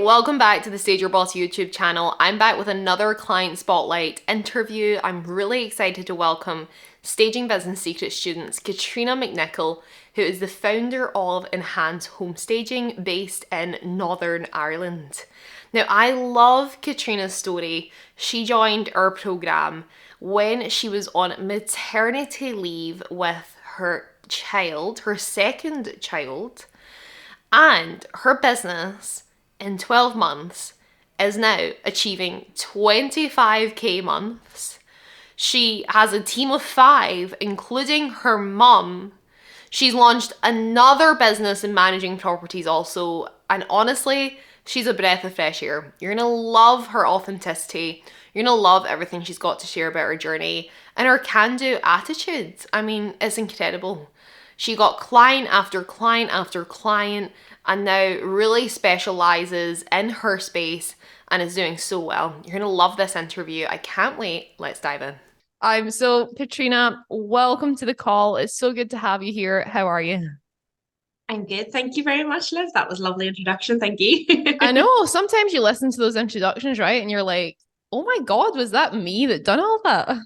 welcome back to the Stage Your Boss YouTube channel. I'm back with another client spotlight interview. I'm really excited to welcome Staging Business Secret students Katrina McNicholl, who is the founder of Enhance Home Staging based in Northern Ireland. Now, I love Katrina's story. She joined our program when she was on maternity leave with her child, her second child, and her business in 12 months is now achieving 25k months. She has a team of 5, including her mum. She's launched another business in managing properties also, and honestly, she's a breath of fresh air. You're gonna love her authenticity. You're gonna love everything she's got to share about her journey and her can-do attitude. I mean, it's incredible. She got client after client after client and now really specializes in her space and is doing so well. You're going to love this interview. I can't wait. Let's dive in. Katrina, welcome to the call. It's so good to have you here. How are you? I'm good. Thank you very much, Liv. That was a lovely introduction. Thank you. I know sometimes you listen to those introductions, right? And you're like, oh my God, was that me that done all that?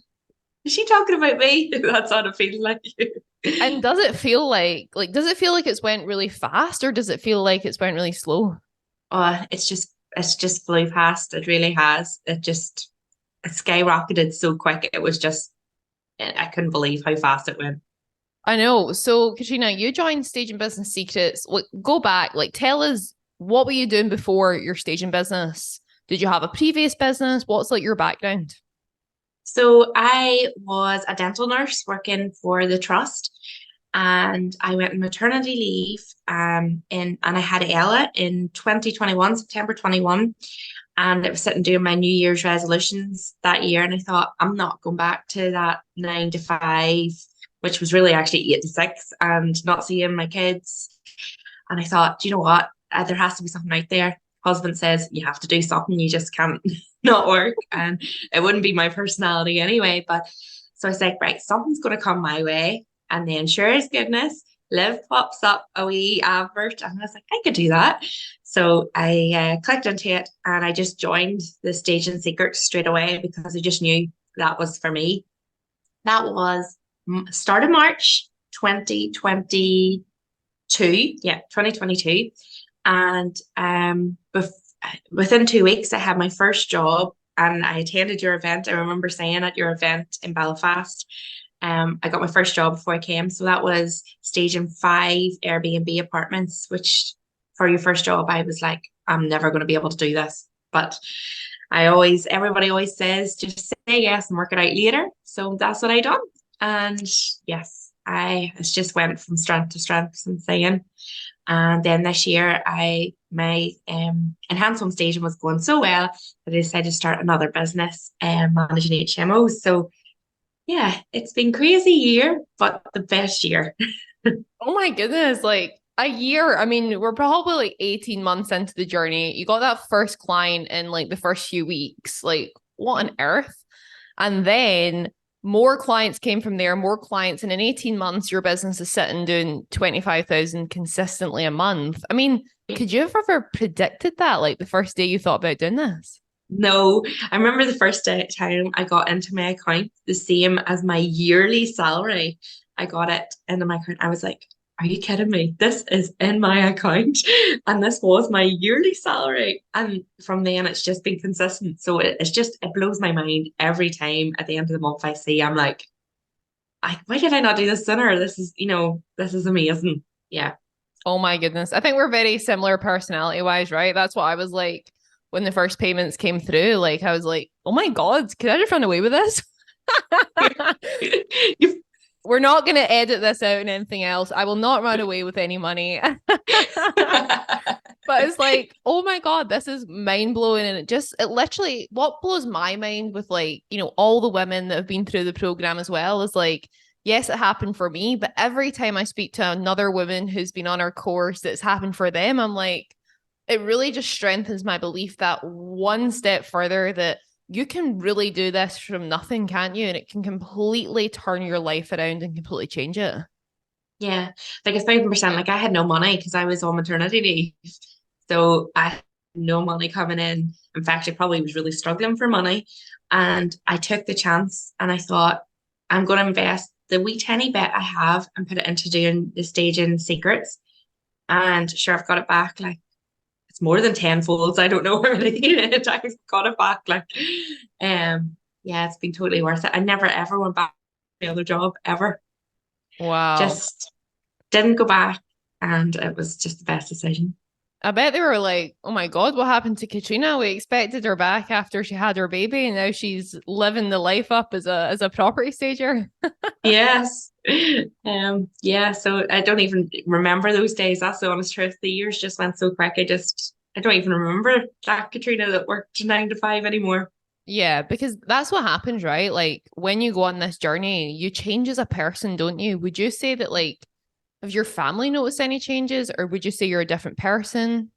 Is she talking about me? That's what it feels like. And does it feel does it feel like it's went really fast or does it feel like it's went really slow? It's just flew past. It really has. It skyrocketed so quick. I couldn't believe how fast it went. I know. So, Katrina, you joined Staging Business Secrets. Like, go back, tell us what were you doing before your staging business? Did you have a previous business? What's your background? So I was a dental nurse working for the trust, and I went on maternity leave. And I had Ella in 2021, September 21. And it was sitting doing my New Year's resolutions that year. And I thought, I'm not going back to that 9 to 5, which was really actually 8 to 6, and not seeing my kids. And I thought, do you know what? There has to be something out there. Husband says you have to do something, you just can't not work. And it wouldn't be my personality anyway. But so I said, right, something's going to come my way. And then, sure as goodness, Liv pops up a wee advert, and I was like, I could do that. So I clicked into it, and I just joined the Staging Secret straight away because I just knew that was for me. That was start of March 2022. Yeah, 2022. And within 2 weeks, I had my first job, and I attended your event. I remember saying at your event in Belfast, I got my first job before I came. So that was staging 5 Airbnb apartments, which for your first job, I was like, I'm never going to be able to do this. But everybody always says, just say yes and work it out later. So that's what I done. And yes, it just went from strength to strength since then. And then this year, my enhanced home staging was going so well that I decided to start another business and managing HMOs. So yeah, it's been crazy year, but the best year. Oh my goodness, a year. I mean, we're probably 18 months into the journey. You got that first client in the first few weeks. What on earth? And then more clients came from there, more clients. And in 18 months, your business is sitting doing 25,000 consistently a month. I mean, could you have ever predicted that, the first day you thought about doing this? No, I remember the first time I got into my account, the same as my yearly salary. I got it into my account. I was like, are you kidding me? This is in my account. And this was my yearly salary. And from then it's just been consistent. So it blows my mind every time at the end of the month I see, I'm like, why did I not do this sooner? This is amazing. Yeah. Oh my goodness. I think we're very similar personality wise, right? That's what I was like when the first payments came through. I was like, oh my God, can I just run away with this? We're not going to edit this out and anything else. I will not run away with any money. But it's like, oh my God, this is mind blowing. And it literally, what blows my mind with all the women that have been through the program as well is yes, it happened for me. But every time I speak to another woman who's been on our course that's happened for them, I'm like, it really just strengthens my belief that one step further that you can really do this from nothing, can't you? And it can completely turn your life around and completely change it. Yeah, like 1,000%. Like I had no money because I was on maternity leave. So I no money coming in. In fact, I probably was really struggling for money. And I took the chance and I thought, I'm going to invest the wee tiny bit I have and put it into doing the staging secrets. And sure, I've got it back. Like, it's more than 10 folds. I don't know where it I've got it back. Like, yeah, it's been totally worth it. I never ever went back to the other job ever. Wow. Just didn't go back. And it was just the best decision. I bet they were like, oh my God, what happened to Katrina? We expected her back after she had her baby, and now she's living the life up as a property stager. Yes. Yeah, so I don't even remember those days. That's the honest truth. The years just went so quick. I don't even remember that Katrina that worked 9 to 5 anymore. Yeah, because that's what happens, right? Like when you go on this journey, you change as a person, don't you? Would you say that like have your family noticed any changes, or would you say you're a different person?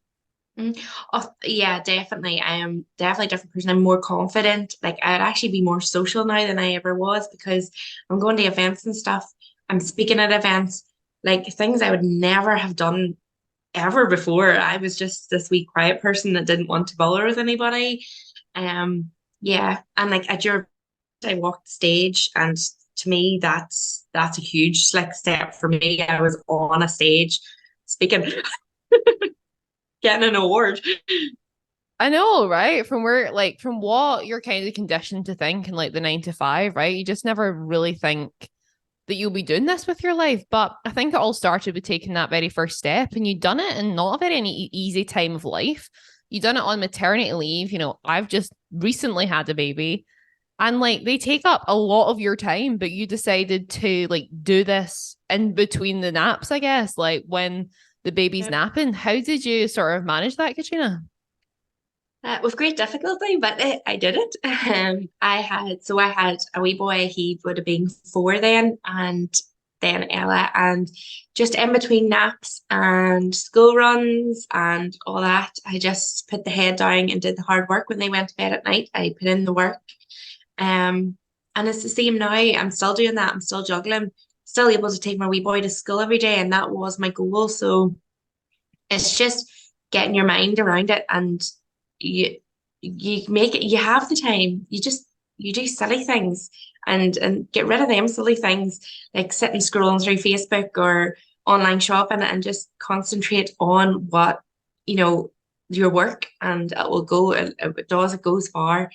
Mm. Oh, yeah, definitely. I am definitely a different person. I'm more confident. Like I'd actually be more social now than I ever was because I'm going to events and stuff. I'm speaking at events, like things I would never have done ever before. I was just this wee quiet person that didn't want to bother with anybody. Yeah, and like at your, I walked the stage, and to me, that's a huge like step for me. I was on a stage speaking, getting an award. I know, right? From where, like, from what you're kind of conditioned to think in like the 9 to 5, right? You just never really think that you'll be doing this with your life. But I think it all started with taking that very first step, and you done it in not a very easy time of life. You done it on maternity leave. I've just recently had a baby, and like they take up a lot of your time, but you decided to like do this in between the naps, I guess, like when the baby's napping. How did you sort of manage that, Katrina? With great difficulty, but I did it. I had a wee boy. He would have been 4 then, and then Ella, and just in between naps and school runs and all that, I just put the head down and did the hard work. When they went to bed at night, I put in the work. Um, and it's the same now. I'm still doing that. I'm still juggling, still able to take my wee boy to school every day, and that was my goal. So it's just getting your mind around it, and you you make it, you have the time. You do silly things and get rid of them silly things like sitting scrolling through Facebook or online shopping, and just concentrate on what you know your work, and it will go, it goes far.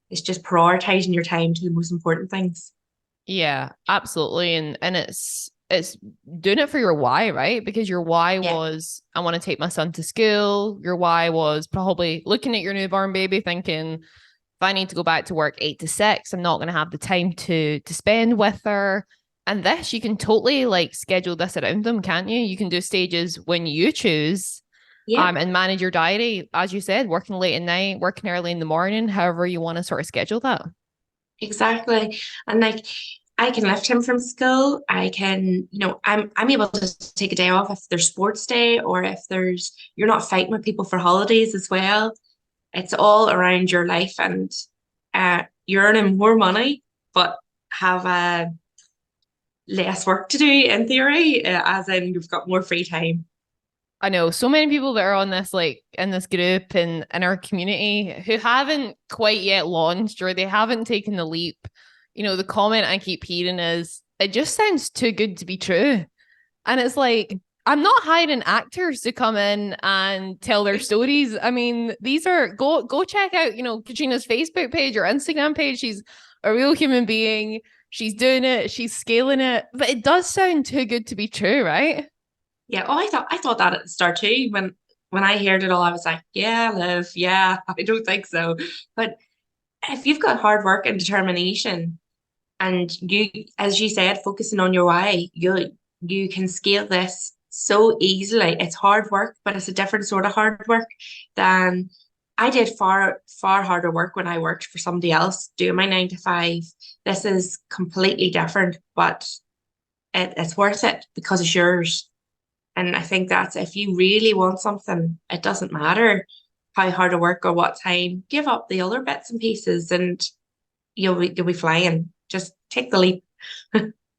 It's just prioritizing your time to the most important things. Yeah, absolutely. And it's doing it for your why, right? Because your why Yeah. was I want to take my son to school. Your why was probably looking at your newborn baby thinking, if I need to go back to work 8 to 6, I'm not gonna have the time to spend with her. And this, you can totally like schedule this around them, can't you? You can do stages when you choose, Yeah, and manage your diary, as you said, working late at night, working early in the morning, however you want to sort of schedule that. exactly. And like I can lift him from school. I can, I'm able to take a day off if there's sports day, or if there's you're not fighting with people for holidays as well. It's all around your life, and you're earning more money, but have less work to do in theory, as in you've got more free time. I know so many people that are on this, like in this group and in our community, who haven't quite yet launched or they haven't taken the leap. The comment I keep hearing is, it just sounds too good to be true. And it's like, I'm not hiring actors to come in and tell their stories. I mean, these are go check out, Katrina's Facebook page or Instagram page. She's a real human being. She's doing it, she's scaling it. But it does sound too good to be true, right? Yeah. Oh, I thought that at the start too. When I heard it all, I was like, yeah, Liv, yeah, I don't think so. But if you've got hard work and determination, and you, as you said, focusing on your why, you can scale this so easily. It's hard work, but it's a different sort of hard work than I did. Far harder work when I worked for somebody else doing my 9 to 5. This is completely different, but it's worth it because it's yours. And I think that's, if you really want something, it doesn't matter how hard to work or what time. Give up the other bits and pieces, and you'll be flying. Just take the leap.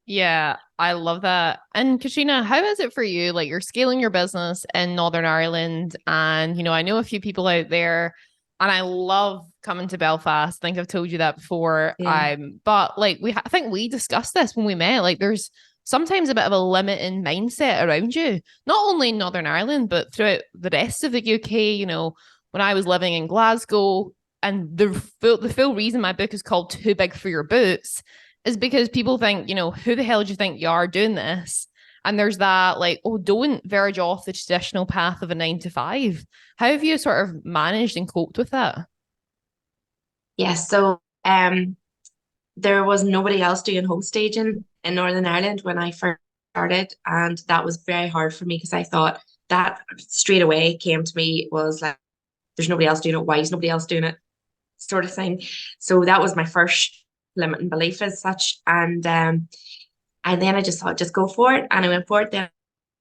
Yeah, I love that. And Katrina, how is it for you? Like you're scaling your business in Northern Ireland, and I know a few people out there, and I love coming to Belfast. I think I've told you that before. Yeah. But like I think we discussed this when we met. Like there's sometimes a bit of a limiting mindset around you, not only in Northern Ireland, but throughout the rest of the UK. When I was living in Glasgow, and the full reason my book is called Too Big for Your Boots is because people think, who the hell do you think you are doing this? And there's that like, oh, don't verge off the traditional path of a 9 to 5. How have you sort of managed and coped with that? Yeah. So there was nobody else doing home staging in Northern Ireland when I first started. And that was very hard for me because I thought that straight away came to me was like, there's nobody else doing it. Why is nobody else doing it? Sort of thing. So that was my first limiting belief as such. And then I just thought, just go for it. And I went for it. Then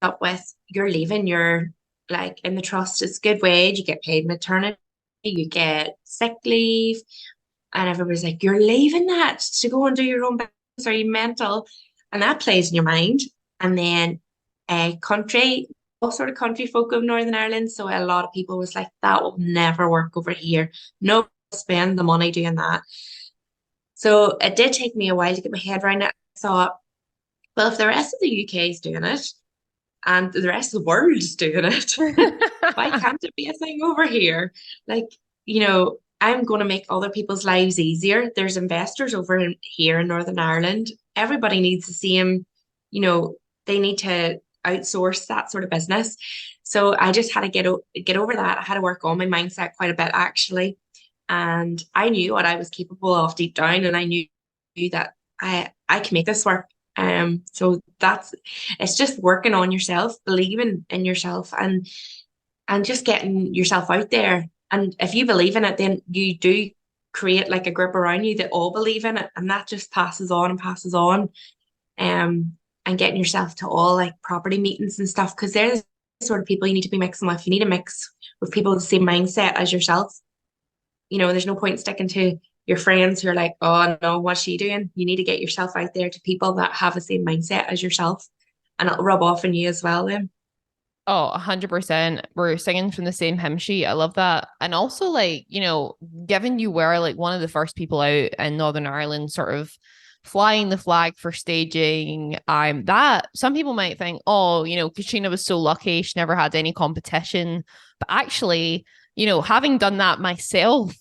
up with you're leaving, you're like in the trust, it's good wage, you get paid maternity, you get sick leave. And everybody's like, you're leaving that to go and do your own business. Are you mental? And that plays in your mind. And then a country, all sort of country folk of Northern Ireland. So a lot of people was like, that will never work over here. No, spend the money doing that. So it did take me a while to get my head around it. I thought, well, if the rest of the UK is doing it and the rest of the world is doing it, why can't it be a thing over here? Like, I'm going to make other people's lives easier. There's investors over here in Northern Ireland. Everybody needs the same, they need to outsource that sort of business. So I just had to get over that. I had to work on my mindset quite a bit actually. And I knew what I was capable of deep down, and I knew that I can make this work. So it's just working on yourself, believing in yourself, and just getting yourself out there. And if you believe in it, then you do create like a group around you that all believe in it, and that just passes on and passes on. And getting yourself to all like property meetings and stuff, because they're the sort of people you need to be mixing with. You need to mix with people with the same mindset as yourself. There's no point sticking to your friends who are like, oh no, what's she doing? You need to get yourself out there to people that have the same mindset as yourself, and it'll rub off on you as well then. Oh, 100%. We're singing from the same hymn sheet. I love that. And also, like, given you were like one of the first people out in Northern Ireland, sort of flying the flag for staging, that some people might think, oh, Katrina was so lucky. She never had any competition. But actually, having done that myself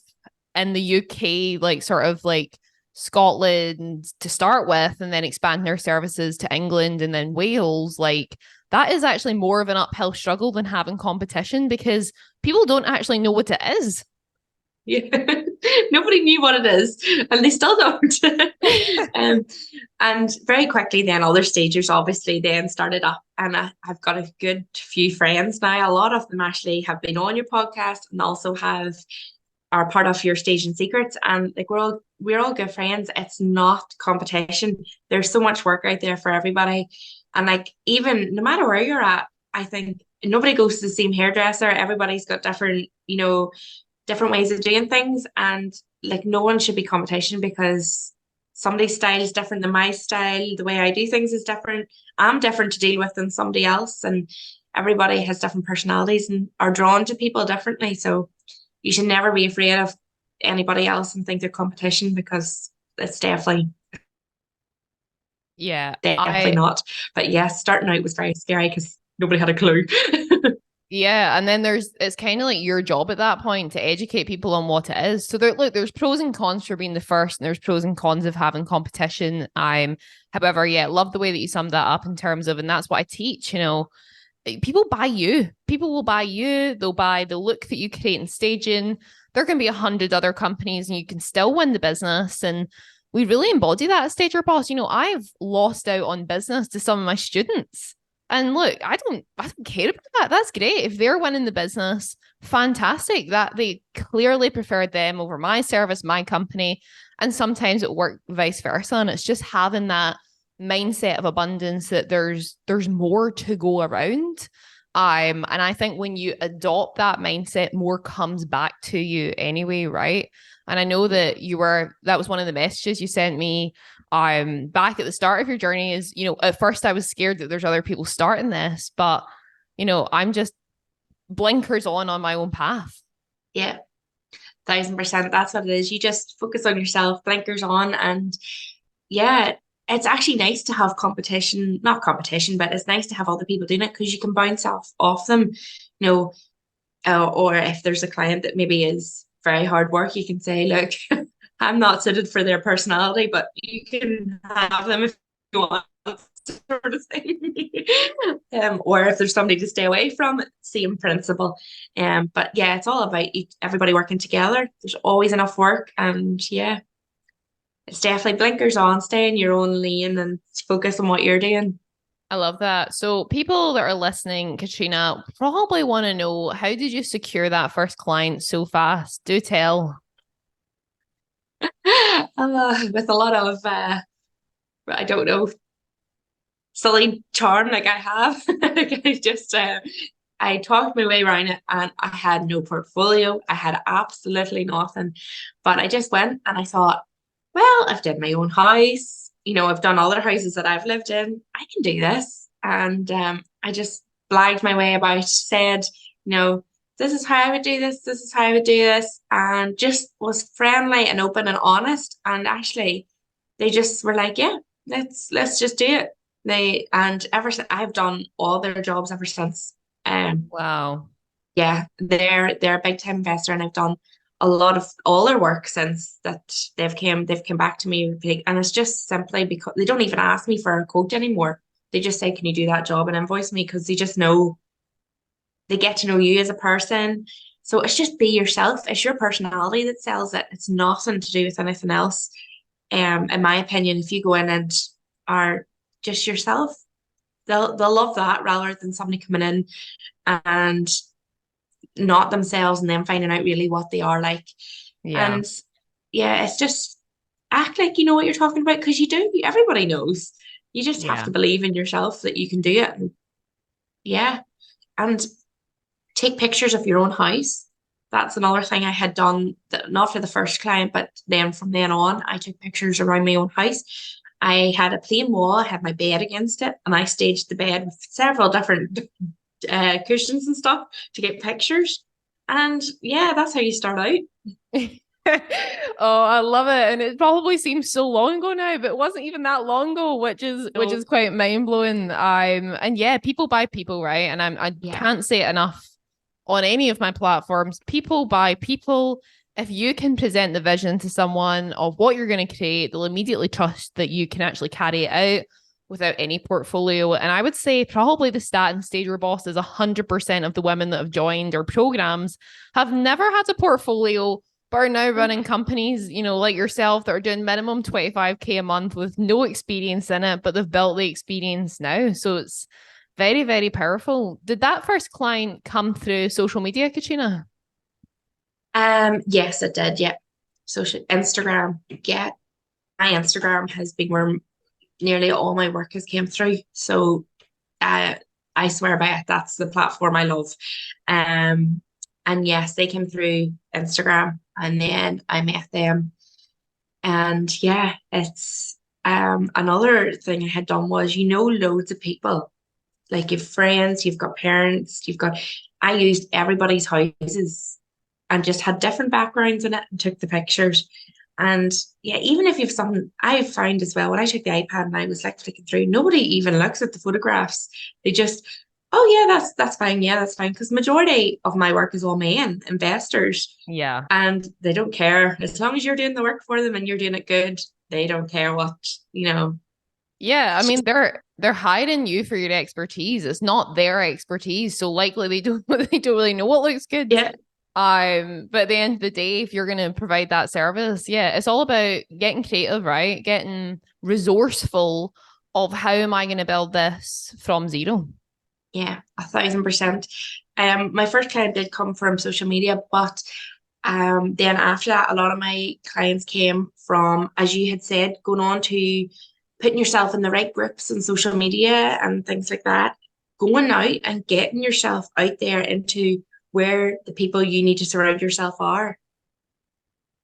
in the UK, like sort of like Scotland to start with, and then expand their services to England and then Wales, like that is actually more of an uphill struggle than having competition because people don't actually know what it is. Yeah, nobody knew what it is, and they still don't. um, and very quickly, then other stagers obviously then started up, and I've got a good few friends now. A lot of them actually have been on your podcast and also are part of your staging secrets, and like we're all good friends. It's not competition. There's so much work out there for everybody, and like even no matter where you're at, I think nobody goes to the same hairdresser. Everybody's got different ways of doing things, and like no one should be competition because somebody's style is different than my style. The way I do things is different. I'm different to deal with than somebody else, and everybody has different personalities and are drawn to people differently. So you should never be afraid of anybody else and think they're competition, because it's Yeah, definitely I not. But yes, starting out was very scary because nobody had a clue. Yeah, and then it's kind of like your job at that point to educate people on what it is. So there's pros and cons for being the first, and there's pros and cons of having competition. However, yeah, love the way that you summed that up in terms of, and that's what I teach. People buy you. People will buy you. They'll buy the look that you create in staging. There can be 100 other companies, and you can still win the business. And we really embody that at Stager Boss. I've lost out on business to some of my students. And look, I don't care about that. That's great. If they're winning the business, fantastic. That they clearly preferred them over my service, my company. And sometimes it worked vice versa. And it's just having that mindset of abundance that there's more to go around. And I think when you adopt that mindset, more comes back to you anyway, right? And I know Yeah. that that was one of the messages you sent me back at the start of your journey is, at first I was scared that there's other people starting this, but I'm just blinkers on my own path. Yeah, 1000%. That's what it is. You just focus on yourself, blinkers on, and yeah, it's actually nice to have competition, not competition, but it's nice to have other people doing it because you can bounce off them, know, or if there's a client that maybe is very hard work, you can say, look, I'm not suited for their personality, but you can have them if you want, sort of thing. Or if there's somebody to stay away from, same principle. But yeah, it's all about everybody working together. There's always enough work, and yeah, it's definitely blinkers on, stay in your own lane and focus on what you're doing. I love that. So people that are listening, Katrina, probably want to know, how did you secure that first client so fast? Do tell. With a lot of I don't know, silly charm like I have. Like I just I talked my way around it, and I had no portfolio. I had absolutely nothing. But I just went and I thought, well, I've done my own house. I've done other houses that I've lived in. I can do this. And I just blagged my way about, said, you know, this is how I would do this, this is how I would do this, and just was friendly and open and honest. And actually, they just were like, yeah, let's just do it. And ever since I've done all their jobs ever since. Wow. Yeah, they're a big time investor, and I've done a lot of all their work since that they've come back to me and it's just simply because they don't even ask me for a quote anymore. They just say, can you do that job and invoice me? Because they just know, they get to know you as a person. So it's just be yourself. It's your personality that sells it. It's nothing to do with anything else. In my opinion, if you go in and are just yourself, they'll love that rather than somebody coming in and not themselves and then finding out really what they are like. Yeah. And yeah, it's just act like you know what you're talking about because you do. Everybody knows. You just have Yeah. to believe in yourself that you can do it. And yeah. And take pictures of your own house. That's another thing I had done, that, not for the first client, but then from then on, I took pictures around my own house. I had a plain wall, I had my bed against it, and I staged the bed with several different cushions and stuff to get pictures. And yeah, that's how you start out. Oh, I love it. And it probably seems so long ago now, but it wasn't even that long ago, which is So quite mind-blowing. And yeah, people buy people, right? And I yeah, can't say it enough on any of my platforms. People buy people. If you can present the vision to someone of what you're going to create, they'll immediately trust that you can actually carry it out without any portfolio. And I would say probably the stat in Stage Your Boss is 100% of the women that have joined our programs have never had a portfolio, but are now running companies, like yourself, that are doing minimum 25K a month with no experience in it, but they've built the experience now. So it's very, very powerful. Did that first client come through social media, Katrina? yes, it did. Yeah. Social Instagram. Yeah, my Instagram has been where nearly all my work has came through. So uh, I swear by it. That's the platform I love. Um, and yes, they came through Instagram, and then I met them. And yeah, it's another thing I had done was, loads of people. Like you've friends, you've got parents, I used everybody's houses and just had different backgrounds in it and took the pictures. And yeah, even if you've something, I found as well, when I took the iPad and I was like flicking through, nobody even looks at the photographs. They just, oh yeah, that's fine. Yeah, that's fine. Because majority of my work is all men, investors, Yeah. and they don't care. As long as you're doing the work for them and you're doing it good, they don't care what, you know. Yeah, I mean they're hiring you for your expertise. It's not their expertise, so likely they don't they don't really know what looks good. Yeah, But at the end of the day, if you're going to provide that service, yeah, it's all about getting creative, right? Getting resourceful of how am I going to build this from zero? yeah, 1000%. My first client did come from social media, but then after that, a lot of my clients came from, as you had said, going on to putting yourself in the right groups and social media and things like that, going out and getting yourself out there into where the people you need to surround yourself are.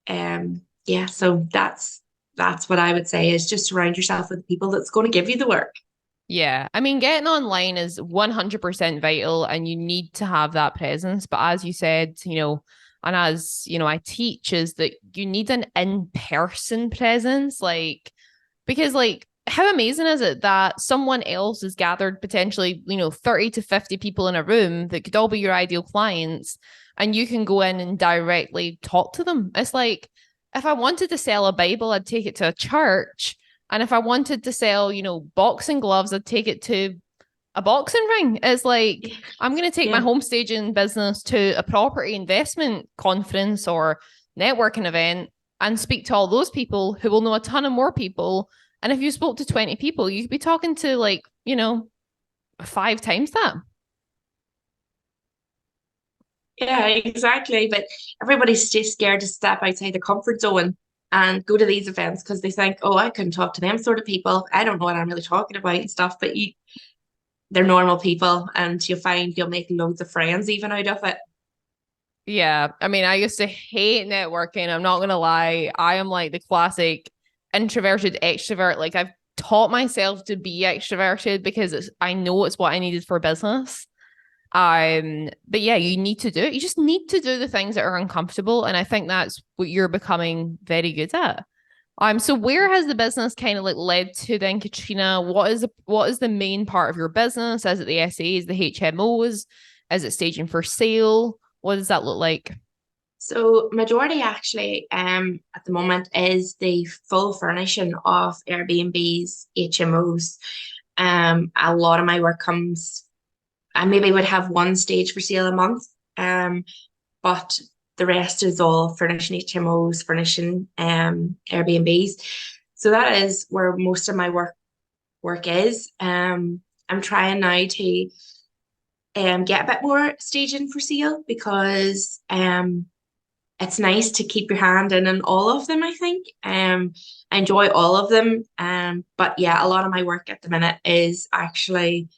Yeah, so that's what I would say is just surround yourself with the people that's going to give you the work. Yeah. I mean, getting online is 100% vital and you need to have that presence. But as you said, and as, I teach is that you need an in-person presence. Like, because how amazing is it that someone else has gathered potentially, 30 to 50 people in a room that could all be your ideal clients and you can go in and directly talk to them. It's like if I wanted to sell a Bible, I'd take it to a church. And if I wanted to sell, boxing gloves, I'd take it to a boxing ring. It's like I'm going to take my Yeah. home staging business to a property investment conference or networking event and speak to all those people who will know a ton of more people. And if you spoke to 20 people, you could be talking to 5 times that. Yeah, exactly. But everybody's just scared to step outside their comfort zone and go to these events because they think, oh, I couldn't talk to them sort of people. I don't know what I'm really talking about and stuff. But they're normal people, and you'll find you'll make loads of friends even out of it. Yeah. I mean, I used to hate networking. I'm not going to lie. I am like the classic introverted extrovert. Like I've taught myself to be extroverted because I know it's what I needed for business. But yeah, you need to do it. You just need to do the things that are uncomfortable. And I think that's what you're becoming very good at. So where has the business kind of like led to then, Katrina? What is the main part of your business? Is it the SAs, the HMOs? Is it staging for sale? What does that look like? So majority actually at the moment is the full furnishing of Airbnbs, HMOs. A lot of my work comes I maybe would have one stage for sale a month. But the rest is all furnishing HMOs, furnishing Airbnbs. So that is where most of my work is. I'm trying now to get a bit more staging for sale because it's nice to keep your hand in all of them, I think. I enjoy all of them. But yeah, a lot of my work at the minute is actually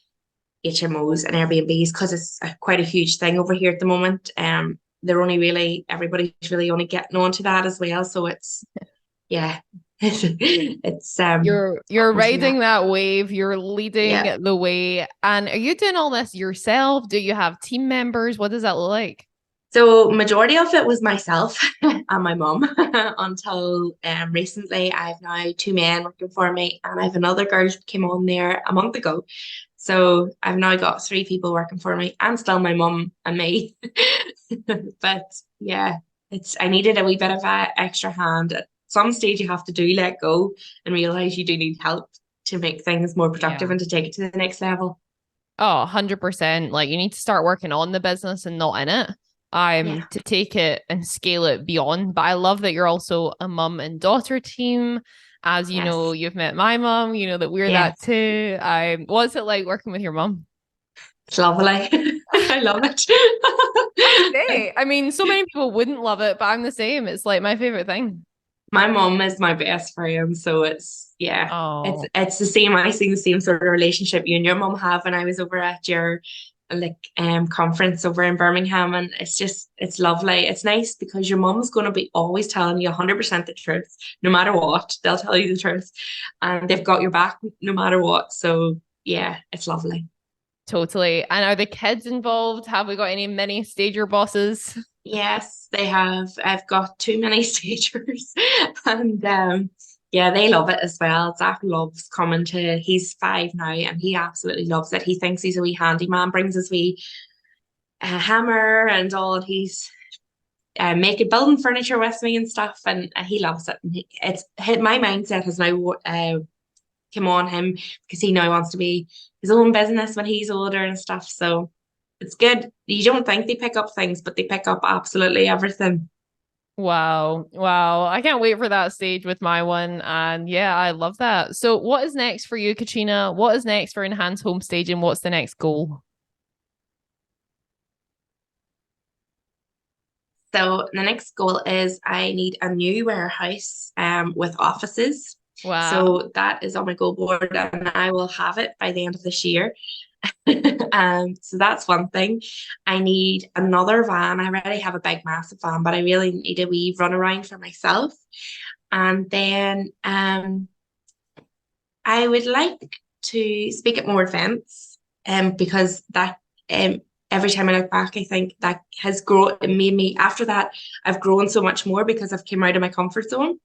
HMOs and Airbnbs because it's quite a huge thing over here at the moment. They're only really everybody's really only getting onto that as well. So it's yeah, it's You're mostly riding that. that wave, you're leading Yeah. the way. And are you doing all this yourself? Do you have team members? What does that look like? So majority of it was myself and my mum until recently. I've now two men working for me, and I have another girl who came on there a month ago. So I've now got three people working for me, and still my mum and me. But yeah, it's I needed a wee bit of a extra hand. At some stage, you have to do let go and realize you do need help to make things more productive Yeah. and to take it to the next level. Oh, 100%. Like you need to start working on the business and not in it. Yeah. To take it and scale it beyond. But I love that you're also a mum and daughter team. As you know, Yes. you've met my mum, you know that we're that Yes. too. What's it like working with your mum? It's lovely. I love it. I say, I mean, so many people wouldn't love it, but I'm the same. It's like my favorite thing. My mom is my best friend, so it's yeah, Oh, it's the same. I see the same sort of relationship you and your mom have when I was over at your conference over in Birmingham, and it's lovely. It's nice because your mom's going to be always telling you 100% the truth, no matter what. They'll tell you the truth, and they've got your back no matter what. So yeah, it's lovely. totally. And are the kids involved? Have we got any mini stager bosses? Yes, they have. I've got too many stagers, and yeah, they love it as well. Zach loves coming to. He's 5 now, and he absolutely loves it. He thinks he's a wee handyman. Brings his wee hammer and all, and he's making building furniture with me and stuff, and he loves it. And my mindset has now come on him because he now wants to be his own business when he's older and stuff. So it's good. You don't think they pick up things, but they pick up absolutely everything. Wow. Wow. I can't wait for that stage with my one. And yeah, I love that. So what is next for you, Katrina? What is next for Enhanced Home Staging? What's the next goal? So the next goal is I need a new warehouse with offices. Wow. So that is on my goal board and I will have it by the end of this year. So that's one thing. I need another van. I already have a big, massive van, but I really need a wee run around for myself. And then I would like to speak at more events, because that every time I look back, I think that has grown. It made me after that. I've grown so much more because I've came out of my comfort zone.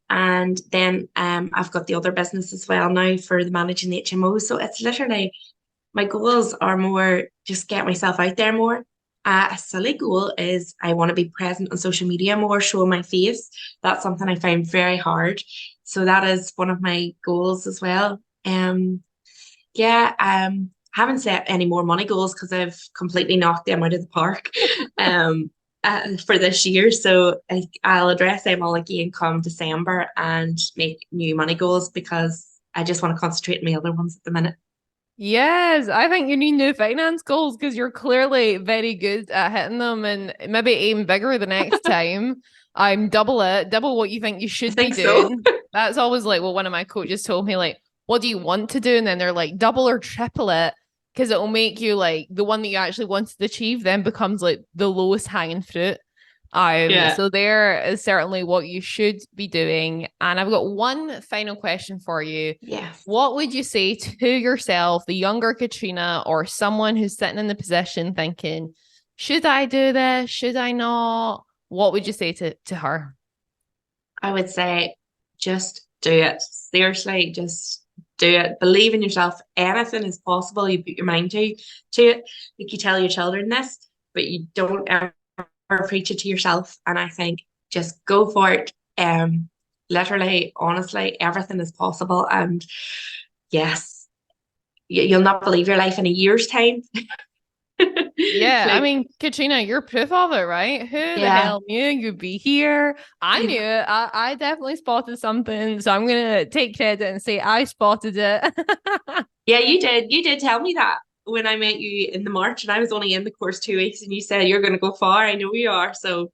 And then I've got the other business as well now for the managing the HMO. So it's literally my goals are more just get myself out there more. A silly goal is I want to be present on social media more, show my face. That's something I find very hard. So that is one of my goals as well. Yeah, haven't set any more money goals because I've completely knocked them out of the park for this year. So I'll address them all again come December and make new money goals because I just want to concentrate on my other ones at the minute. Yes, I think you need new finance goals because you're clearly very good at hitting them and maybe aim bigger the next time. I'm double it, double what you think you I should be think so. doing. That's always like what one of my coaches told me, like, what do you want to do? And then they're like, double or triple it because it'll make you like the one that you actually wanted to achieve then becomes like the lowest hanging fruit. Yeah. So there is certainly what you should be doing. And I've got one final question for you. Yes. What would you say to yourself, the younger Katrina, or someone who's sitting in the position thinking, should I do this? Should I not? What would you say to her? I would say just do it. Seriously, just do it. Believe in yourself. Anything is possible. You put your mind to it. Like you tell your children this, but you don't ever preach it to yourself. And I think just go for it. Literally, honestly, everything is possible. And yes, you'll not believe your life in a year's time. Yeah, I Like, mean, Katrina, you're proof of it, right? Who the yeah, hell knew you'd be here? I I knew know. it. I definitely spotted something, so I'm gonna take credit and say I spotted it. Yeah, you did. You did tell me that when I met you in the March, and I was only in the course 2 weeks, and you said you're going to go far. I know you are. So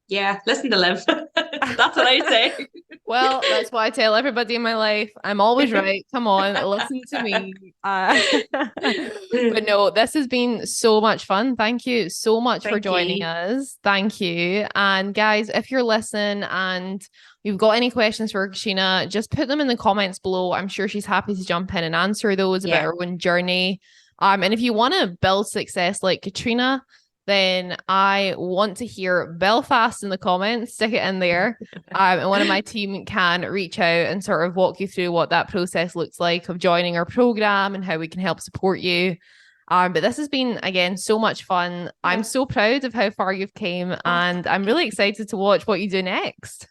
yeah, listen to live. That's what I say. Well, that's why I tell everybody in my life, I'm always right. Come on, listen to me. But no, this has been so much fun. Thank you so much for Thank joining you. us. Thank you. And guys, if you're listening and you've got any questions for Katrina, just put them in the comments below. I'm sure she's happy to jump in and answer those about Yeah. her own journey. And if you want to build success like Katrina, then I want to hear Belfast in the comments. Stick it in there. And one of my team can reach out and sort of walk you through what that process looks like of joining our program and how we can help support you. But this has been again so much fun. I'm Yeah. so proud of how far you've came, Oh, and I'm really excited to watch what you do next.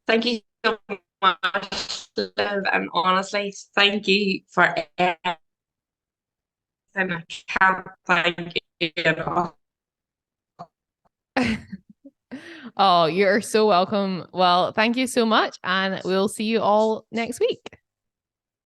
thank you so much, Liv. And honestly, thank you for everything. I can't thank you enough. Oh, you're so welcome. Well, thank you so much, and we'll see you all next week.